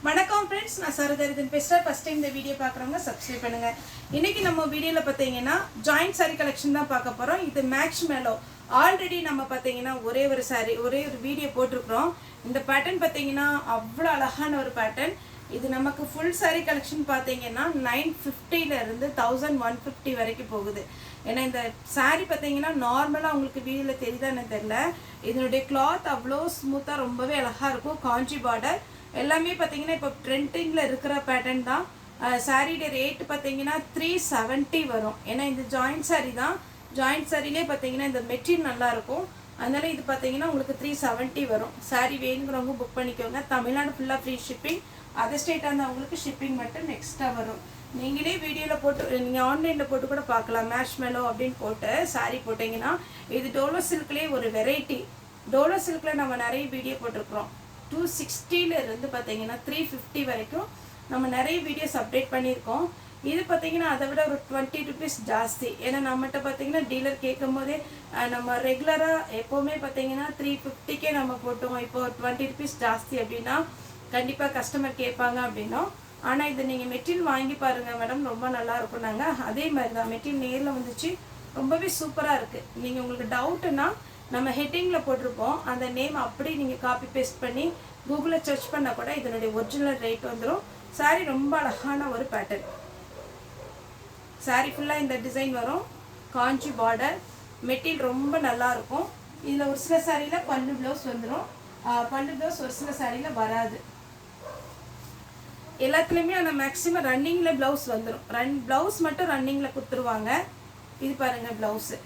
வணக்கம் ஃப்ரெண்ட்ஸ், நான் சரதரிதன் பேசுகிறேன். ஃபஸ்ட் டைம் இந்த வீடியோ பார்க்குறவங்க சப்ஸ்கிரைப் பண்ணுங்கள். இன்றைக்கி நம்ம வீடியோவில் பார்த்தீங்கன்னா ஜாயிண்ட் சாரீ கலெக்ஷன் தான் பார்க்க போகிறோம். இது மேக்ஸ் மேலோ ஆல்ரெடி நம்ம பார்த்தீங்கன்னா ஒரே ஒரு வீடியோ போட்டிருக்கிறோம். இந்த பேட்டர்ன் பார்த்தீங்கன்னா அவ்வளோ அழகான ஒரு பேட்டர்ன். இது நமக்கு ஃபுல் சாரீ கலெக்ஷன் பார்த்தீங்கன்னா 950 1150 வரைக்கும் போகுது. ஏன்னா இந்த சாரீ பார்த்தீங்கன்னா நார்மலாக உங்களுக்கு வீடியோவில் தெரியுதான்னு தெரில. இதனுடைய கிளாத் அவ்வளோ ஸ்மூத்தாக ரொம்பவே அழகாக இருக்கும். காஞ்சி பார்டர் எல்லாமே பார்த்தீங்கன்னா இப்போ ட்ரெண்டிங்கில் இருக்கிற பேட்டர்ன் தான். சாரியோட ரேட்டு பார்த்தீங்கன்னா 370 வரும். ஏன்னா இந்த ஜாயிண்ட் சாரீ தான். ஜாயிண்ட் சாரிலே பார்த்தீங்கன்னா இந்த மெட்டீரியல் நல்லாயிருக்கும். அதனால இது பார்த்தீங்கன்னா உங்களுக்கு 370 வரும். சாரீ வேணுங்கிறவங்க புக் பண்ணிக்கோங்க. தமிழ்நாடு ஃபுல்லாக ஃப்ரீ ஷிப்பிங். அதர் ஸ்டேட்டாக இருந்தால் அவங்களுக்கு ஷிப்பிங் மட்டும் எக்ஸ்ட்ரா வரும். நீங்களே வீடியோவில் போட்டு நீங்கள் ஆன்லைனில் போட்டு கூட பார்க்கலாம். மேஷ் மெலோ அப்படின்னு போட்டு சாரீ போட்டிங்கன்னா இது டோலோ சில்க்லேயே ஒரு வெரைட்டி. டோலோ சில்கில் நம்ம நிறைய வீடியோ போட்டிருக்கிறோம். 260 பார்த்தீங்கன்னா 350 வரைக்கும் நம்ம நிறைய வீடியோஸ் அப்டேட் பண்ணியிருக்கோம். இது பார்த்தீங்கன்னா அதை விட ஒரு 20 rupees ஜாஸ்தி. ஏன்னா நம்மகிட்ட பார்த்தீங்கன்னா டீலர் கேட்கும் போதே நம்ம ரெகுலராக எப்போவுமே பார்த்தீங்கன்னா 350க்கே நம்ம போட்டோம். இப்போ 20 rupees ஜாஸ்தி அப்படின்னா கண்டிப்பாக கஸ்டமர் கேட்பாங்க அப்படின்னும். ஆனால் இது நீங்கள் மெட்டீரியல் வாங்கி பாருங்கள் மேடம், ரொம்ப நல்லா இருக்கும். நாங்கள் அதே மாதிரி தான் மெட்டீரியல் நேரில் வந்துச்சு, ரொம்பவே சூப்பராக இருக்குது. நீங்கள் உங்களுக்கு டவுட்டுன்னா நம்ம ஹெட்டிங்கில் போட்டிருப்போம், அந்த நேம் அப்படி நீங்கள் காப்பி பேஸ்ட் பண்ணி கூகுளில் சர்ச் பண்ணால் கூட இதனுடைய ஒரிஜினல் ரேட் வந்துடும். சாரீ ரொம்ப அழகான ஒரு பேட்டர்ன். சாரீ ஃபுல்லாக இந்த டிசைன் வரும். காஞ்சி பார்டர் மெட்டீரியல் ரொம்ப நல்லாயிருக்கும். இதில் ஒரு சில சாரியில் பல்லு ப்ளவுஸ் வந்துடும். பல்லு ப்ளவுஸ் ஒரு சில சாரியில் வராது. எல்லாத்துலேயுமே ஆனால் மேக்ஸிமம் ரன்னிங்கில் ப்ளவுஸ் வந்துடும். ப்ளவுஸ் மட்டும் ரன்னிங்கில் கொடுத்துருவாங்க. இது பாருங்கள் ப்ளவுஸு.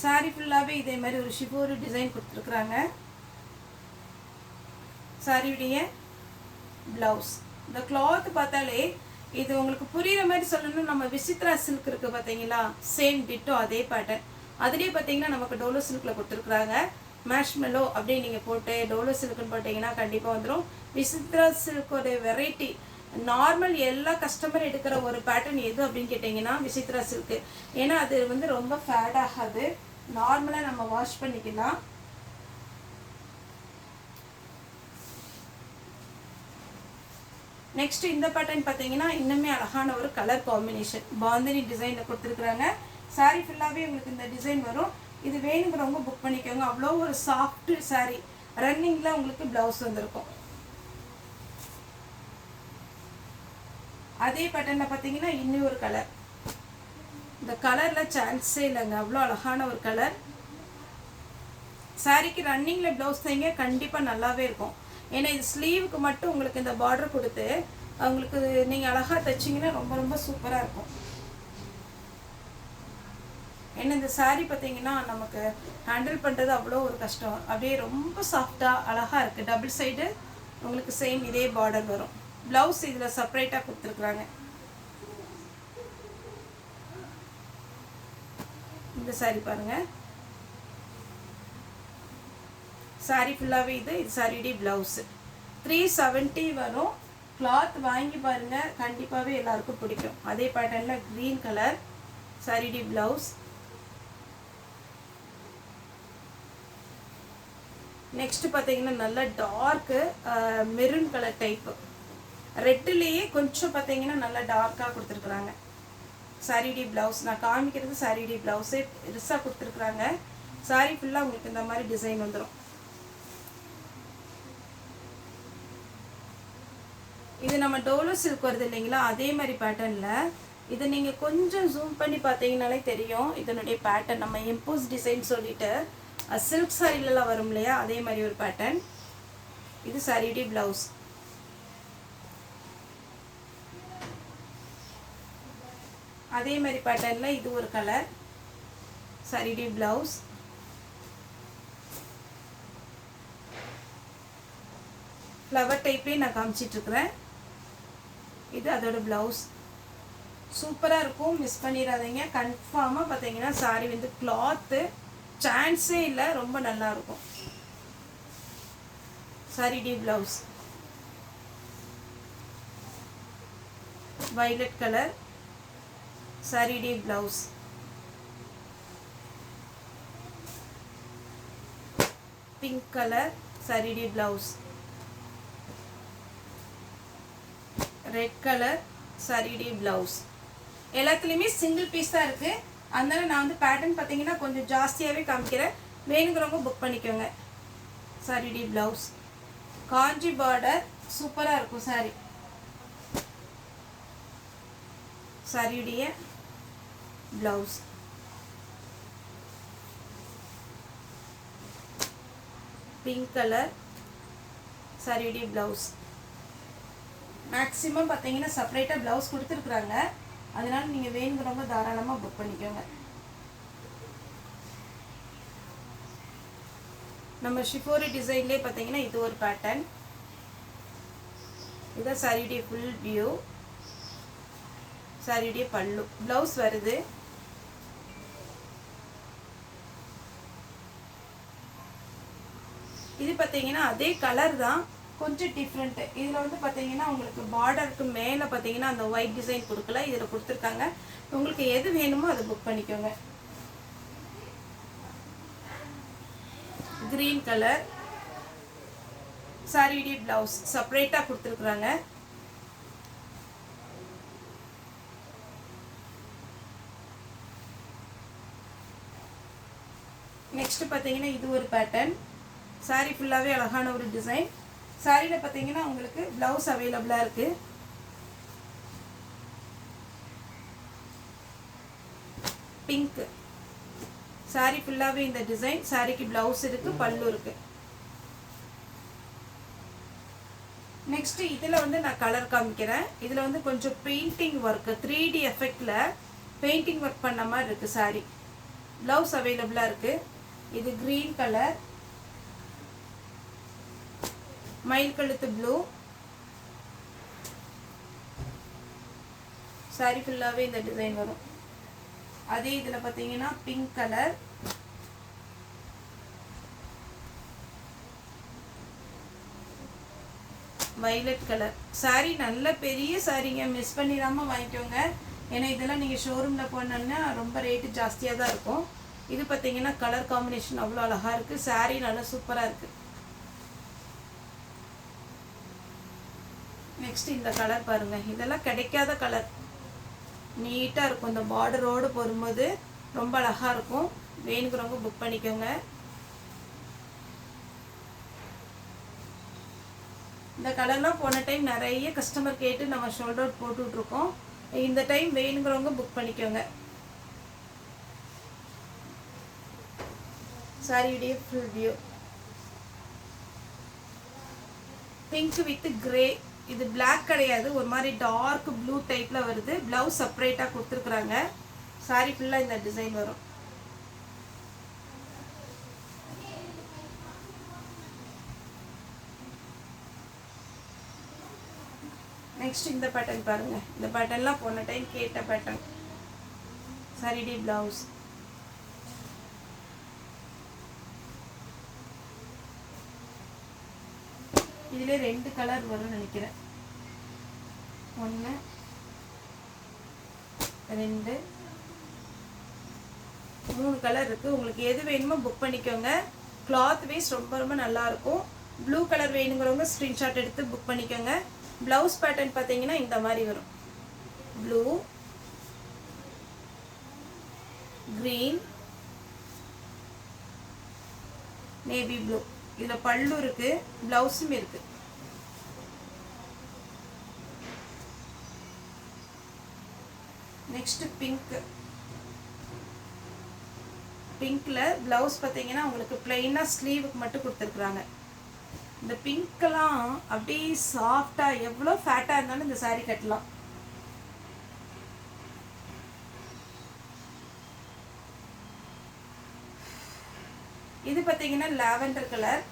சாரீ ஃபுல்லாகவே இதே மாதிரி ஒரு ஷிபோரு டிசைன் கொடுத்துருக்குறாங்க. சாரியுடைய ப்ளவுஸ் இந்த கிளாத் பார்த்தாலே இது உங்களுக்கு புரிகிற மாதிரி சொல்லணும். நம்ம விசித்ரா சில்க் இருக்குது பார்த்தீங்களா, சேம் டிட்டோ அதே பேட்டர்ன். அதுலேயே பார்த்தீங்கன்னா நமக்கு டோலோ சில்கில் கொடுத்துருக்குறாங்க. மேஷ் மெலோ அப்படியே நீங்கள் போட்டு டோலோ சில்க்குன்னு போட்டிங்கன்னா கண்டிப்பாக வந்துடும். விசித்ரா சில்கோட வெரைட்டி நார்மல் எல்லா கஸ்டமர் எடுக்கிற ஒரு பேட்டர்ன் எது அப்படின்னு கேட்டிங்கன்னா விசித்ரா சில்க்கு. ஏன்னா அது வந்து ரொம்ப ஃபேட் ஆகாது, நார்மலாக நம்ம வாஷ் பண்ணிக்கலாம். நெக்ஸ்ட் இந்த பேட்டர்ன் பார்த்தீங்கன்னா இன்னுமே அழகான ஒரு கலர் காம்பினேஷன். பாந்தினி டிசைனில் கொடுத்துருக்குறாங்க. சாரீ ஃபுல்லாகவே உங்களுக்கு இந்த டிசைன் வரும். இது வேணுங்கிறவங்க புக் பண்ணிக்கோங்க. அவ்வளோ ஒரு சாஃப்ட் சாரீ. ரன்னிங்கில் உங்களுக்கு ப்ளவுஸ் வந்திருக்கும். அதே பேட்டர்னில் பார்த்தீங்கன்னா இன்னும் ஒரு கலர். இந்த கலரில் சான்ஸே இல்லைங்க, அவ்வளோ அழகான ஒரு கலர். சாரீக்கு ரன்னிங்கில் ப்ளவுஸ் தைங்க கண்டிப்பாக நல்லாவே இருக்கும். ஏன்னா இது ஸ்லீவுக்கு மட்டும் உங்களுக்கு இந்த பார்டர் கொடுத்து உங்களுக்கு நீங்கள் அழகாக தைச்சிங்கன்னா ரொம்ப ரொம்ப சூப்பராக இருக்கும். ஏன்னா இந்த சாரீ பார்த்தீங்கன்னா நமக்கு ஹேண்டில் பண்ணுறது அவ்வளோ ஒரு கஷ்டம். அப்படியே ரொம்ப சாஃப்டாக அழகாக இருக்குது. டபுள் சைடு உங்களுக்கு சேம் இதே பார்டர் வரும். ப்ளவுஸ் இதில் செப்பரேட்டாக கொடுத்துருக்குறாங்க. இந்த சாரீ பாருங்கள். சாரீ ஃபுல்லாகவே இது சாரியுடைய ப்ளவுஸு 370 வரும். கிளாத் வாங்கி பாருங்கள், கண்டிப்பாகவே எல்லாருக்கும் பிடிக்கும். அதே பேட்டர்னில் க்ரீன் கலர் சாரியுடைய ப்ளவுஸ். நெக்ஸ்ட் பார்த்தீங்கன்னா நல்ல டார்க்கு மெரூன் கலர் டைப்பு. ரெட்டுலேயே கொஞ்சம் பார்த்தீங்கன்னா நல்லா டார்க்காக கொடுத்துருக்குறாங்க. சாரியுடைய ப்ளவுஸ் நான் காமிக்கிறது சாரியுடைய ப்ளவுஸே பெருசாக கொடுத்துருக்குறாங்க. சாரீ ஃபுல்லாக உங்களுக்கு இந்த மாதிரி டிசைன் வந்துடும். இது நம்ம டோலோ சில்க் வருது இல்லைங்களா, அதே மாதிரி பேட்டர்னில் இதை நீங்கள் கொஞ்சம் ஜூம் பண்ணி பார்த்தீங்கன்னாலே தெரியும் இதனுடைய பேட்டர்ன். நம்ம இம்போஸ் டிசைன் சொல்லிட்டு சில்க் சாரிலெலாம் வரும் இல்லையா, அதே மாதிரி ஒரு பேட்டர்ன். இது சாரியுடைய ப்ளவுஸ். அதே மாதிரி பேட்டர்னில் இது ஒரு கலர் சாரியுடைய ப்ளவுஸ். ஃப்ளவர் டைப்லேயே நான் காமிச்சிட்ருக்குறேன். இது அதோட ப்ளவுஸ். சூப்பராக இருக்கும், மிஸ் பண்ணிடாதீங்க. கன்ஃபார்மாக பார்த்தீங்கன்னா சாரீ வந்து கிளாத்து சான்ஸே இல்லை, ரொம்ப நல்லாயிருக்கும். சாரியுடைய ப்ளவுஸ் வைலட் கலர் சாரியுடைய ப்ளவுஸ். பிங்க் கலர் சாரியுடைய ப்ளவுஸ். ரெட் கலர் சாரியுடைய ப்ளவுஸ். எல்லாத்துலேயுமே சிங்கிள் பீஸ் தான் இருக்குது. அதனால நான் வந்து பேட்டர்ன் பார்த்தீங்கன்னா கொஞ்சம் ஜாஸ்தியாகவே காமிக்கிறேன். வேணுங்கிறவங்க புக் பண்ணிக்கோங்க. சாரியுடைய ப்ளவுஸ் காஞ்சி பார்டர் சூப்பராக இருக்கும் சாரி. சாரியுடைய ப்ளவுஸ் பிங்க் கலர் சாரியுடைய ப்ளவுஸ். மேக்ஸிமம் பார்த்தீங்கன்னா செப்பரேட்டாக ப்ளவுஸ் கொடுத்துருக்குறாங்க. அதனால நீங்கள் வேணுங்கிறவங்க தாராளமாக புக் பண்ணிக்கோங்க. நம்ம ஷிஃபோரி டிசைன்லேயே பார்த்தீங்கன்னா இது ஒரு பேட்டர்ன். இதுதான் சாரியுடைய ஃபுல் வியூ. சாரியுடைய பல்லு ப்ளவுஸ் வருது. இது பார்த்தீங்கன்னா அதே கலர் தான், கொஞ்சம் டிஃப்ரெண்ட்டு. இதில் வந்து பார்த்தீங்கன்னா உங்களுக்கு பார்டருக்கு மேலே பார்த்தீங்கன்னா அந்த ஒயிட் டிசைன் கொடுக்கல, இதில் கொடுத்துருக்காங்க. உங்களுக்கு எது வேணுமோ அதை புக் பண்ணிக்கோங்க. கிரீன் கலர் சாரியுடைய ப்ளவுஸ் செப்பரேட்டாக கொடுத்துருக்குறாங்க. நெக்ஸ்ட் பார்த்தீங்கன்னா இது ஒரு பேட்டர்ன். சாரி ஃபுல்லாகவே அழகான ஒரு டிசைன். சாரியில் பார்த்தீங்கன்னா உங்களுக்கு ப்ளவுஸ் அவைலபிளாக இருக்குது. பிங்க் சாரி ஃபுல்லாகவே இந்த டிசைன். சாரிக்கு ப்ளவுஸ் இருக்குது, பல்லு இருக்குது. நெக்ஸ்ட்டு இதில் வந்து நான் கலர் காமிக்கிறேன். இதில் வந்து கொஞ்சம் பெயிண்டிங் ஒர்க்கு 3D எஃபெக்டில் பெயிண்டிங் ஒர்க் பண்ண மாதிரி இருக்குது சாரி. ப்ளவுஸ் அவைலபிளாக இருக்குது. இது கிரீன் கலர், மயில் கழுத்து ப்ளூ. சாரி ஃபுல்லாகவே இந்த டிசைன் வரும். அதே இதில் பார்த்தீங்கன்னா pink colour, violet colour. Sorry நல்ல பெரிய சாரிங்க, மிஸ் பண்ணிடாமல் வாங்கிக்கோங்க. ஏன்னா இதெல்லாம் நீங்கள் ஷோரூமில் போனோன்னா ரொம்ப ரேட்டு ஜாஸ்தியாக தான் இருக்கும். இது பார்த்தீங்கன்னா கலர் காம்பினேஷன் அவ்வளோ அழகாக இருக்குது. சாரி நல்லா சூப்பராக இருக்குது. நெக்ஸ்ட் இந்த கலர் பாருங்கள், இதெல்லாம் கிடைக்காத கலர். நீட்டாக இருக்கும். இந்த பார்டரோடு போடும்போது ரொம்ப அழகாக இருக்கும். வேணுங்கிறவங்க புக் பண்ணிக்கோங்க. இந்த கலர்லாம் போன டைம் நிறைய கஸ்டமர் கேட்டு நம்ம ஷோல்டர் அவுட் போட்டுட்ருக்கோம். இந்த டைம் வேணுங்கிறவங்க புக் பண்ணிக்கோங்க. சாரியுடைய full view pink with grey. இது பிளாக் கிடையாது, ஒரு மாதிரி டார்க் ப்ளூ டைப்பில் வருது. ப்ளவுஸ் செப்பரேட்டாக கொடுத்துருக்குறாங்க. சாரி ஃபுல்லாக இந்த டிசைன் வரும். நெக்ஸ்ட் இந்த பேட்டர்ன் பாருங்கள். இந்த பேட்டர்ன்லாம் போன டைம் கேட்ட பேட்டர்ன். சாரியுடைய ப்ளவுஸ் இதிலே 2 கலர் வரும்னு நினைக்கிறேன். 1 2 3 கலர் இருக்குது. உங்களுக்கு எது வேணுமோ புக் பண்ணிக்கோங்க. கிளாத் வைஸ் ரொம்ப ரொம்ப நல்லாயிருக்கும். ப்ளூ கலர் வேணுங்கிறவங்க ஸ்க்ரீன்ஷாட் எடுத்து புக் பண்ணிக்கோங்க. ப்ளவுஸ் பேட்டர்ன் பார்த்தீங்கன்னா இந்த மாதிரி வரும். Blue, green, navy blue. இதில் பல்லு இருக்குது, ப்ளவுஸும் இருக்குது. Next pink. பிங்க்கில் ப்ளவுஸ் பார்த்தீங்கன்னா உங்களுக்கு பிளெயினாக ஸ்லீவுக்கு மட்டும் கொடுத்துருக்குறாங்க. இந்த பிங்க்கெல்லாம் அப்படியே சாஃப்டாக எவ்வளோ ஃபேட்டாக இருந்தாலும் இந்த சாரீ கட்டலாம். இது பார்த்தீங்கன்னா லாவெண்டர் கலர்.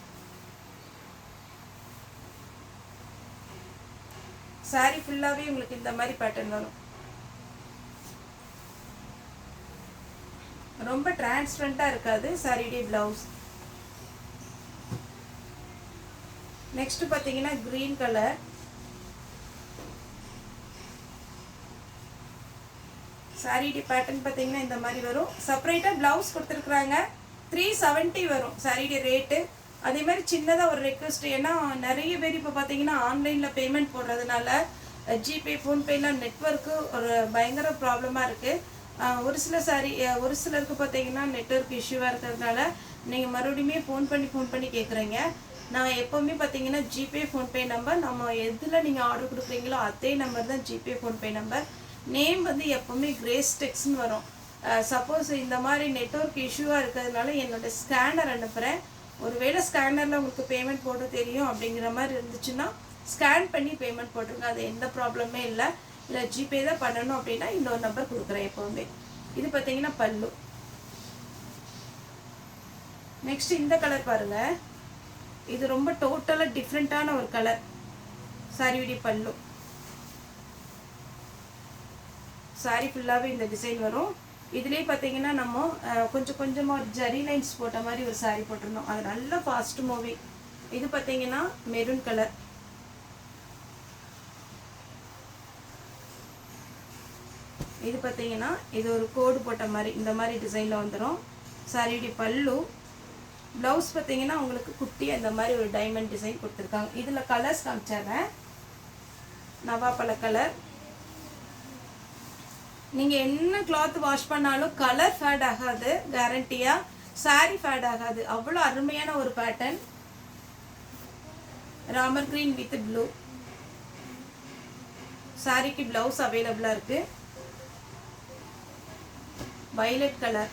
சாரி ஃபுல்லாகவே உங்களுக்கு இந்த மாதிரி பேட்டர்ன் வரும். ரொம்ப டிரான்ஸ்பரண்டாக இருக்காது சாரியுடைய ப்ளவுஸ். நெக்ஸ்ட் பார்த்தீங்கன்னா க்ரீன் கலர். சாரியுடைய பேட்டர்ன் பார்த்தீங்கன்னா இந்த மாதிரி வரும். செப்பரேட்டாக ப்ளவுஸ் கொடுத்துருக்குறாங்க. 370 வரும் சாரியுடைய ரேட்டு. அதே மாதிரி சின்னதாக ஒரு ரெக்வெஸ்ட், ஏன்னா நிறைய பேர் இப்போ பார்த்தீங்கன்னா ஆன்லைனில் பேமெண்ட் போடுறதுனால ஜிபே ஃபோன்பேலாம் நெட்ஒர்க்கு ஒரு பயங்கர ப்ராப்ளமாக இருக்குது. ஒரு சில ஒரு சிலருக்கு பார்த்தீங்கன்னா நெட்ஒர்க் இஷ்யூவாக இருக்கிறதுனால நீங்கள் மறுபடியுமே ஃபோன் பண்ணி கேட்குறீங்க. நான் எப்போவுமே பார்த்தீங்கன்னா ஜிபே ஃபோன்பே நம்பர் நம்ம எதில் நீங்கள் ஆர்டர் கொடுக்குறீங்களோ அதே நம்பர் தான் ஜிபே ஃபோன்பே நம்பர். நேம் வந்து எப்போவுமே கிரேஸ் டெக்ஸ்ன்னு வரும். சப்போஸ் இந்த மாதிரி நெட்ஒர்க் இஷ்யூவாக இருக்கிறதுனால என்னோடய ஸ்கேனர் அனுப்புகிறேன். ஒருவேளை ஸ்கேனரில் உங்களுக்கு பேமெண்ட் போட தெரியும் அப்படிங்கிற மாதிரி இருந்துச்சுன்னா ஸ்கேன் பண்ணி பேமெண்ட் போட்டுருங்க. அது எந்த ப்ராப்ளமே இல்லை. இல்லை ஜிபே தான் பண்ணணும் அப்படின்னா இன்னொரு நம்பர் கொடுக்குறேன் எப்போவுமே. இது பார்த்தீங்கன்னா பல்லு. நெக்ஸ்ட் இந்த கலர் பாருங்கள். இது ரொம்ப டோட்டலாக டிஃப்ரெண்ட்டான ஒரு கலர். சாரியுடைய பல்லு. சாரி ஃபுல்லாகவே இந்த டிசைன் வரும். இதுலேயே பார்த்தீங்கன்னா நம்ம கொஞ்சமாக ஒரு ஜரி லைன்ஸ் போட்ட மாதிரி ஒரு சாரி போட்டிருந்தோம். அது நல்ல ஃபாஸ்ட் மூவிங். இது பார்த்தீங்கன்னா மெரூன் கலர். இது பார்த்தீங்கன்னா இது ஒரு கோடு போட்ட மாதிரி இந்த மாதிரி டிசைனில் வந்துடும். சாரியுடைய பல்லு. ப்ளவுஸ் பார்த்தீங்கன்னா உங்களுக்கு குட்டி அந்த மாதிரி ஒரு டைமண்ட் டிசைன் கொடுத்துருக்காங்க. இதில் கலர்ஸ் காமிச்சாங்க. நவாப்பழ கலர். நீங்கள் என்ன கிளாத் வாஷ் பண்ணாலும் கலர் ஃபேட் ஆகாது, கேரண்டியாக. சாரி ஃபேட் ஆகாது. அவ்வளோ அருமையான ஒரு pattern. Ramar green with blue. சாரிக்கு ப்ளவுஸ் அவைலபிளாக இருக்குது. Violet colour.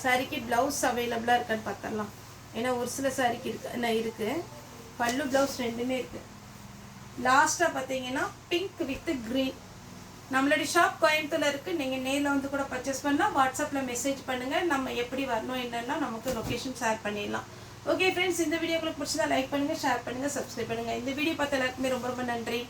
சாரிக்கு ப்ளவுஸ் அவைலபிளாக இருக்கான்னு பார்த்துடலாம். ஏன்னா ஒரு சில சாரிக்கு இருக்குது. பல்லு ப்ளவுஸ் ரெண்டுமே இருக்குது. லாஸ்ட்டாக பார்த்தீங்கன்னா பிங்க் வித் க்ரீன். நம்மளுடைய ஷாப் கோயம்புத்தூரில் இருக்குது. நீங்கள் நேரில் வந்து கூட பர்ச்சேஸ் பண்ணலாம். வாட்ஸ்அப்பில் மெசேஜ் பண்ணுங்கள். நம்ம எப்படி வரணும் என்னென்னா நமக்கு லொக்கேஷன் ஷேர் பண்ணிடலாம். ஓகே ஃப்ரெண்ட்ஸ், இந்த வீடியோ உங்களுக்கு பிடிச்சதா லைக் பண்ணுங்கள், ஷேர் பண்ணுங்கள், சப்ஸ்கிரைப் பண்ணுங்கள். இந்த வீடியோ பார்த்த எல்லாருக்குமே ரொம்ப ரொம்ப நன்றி.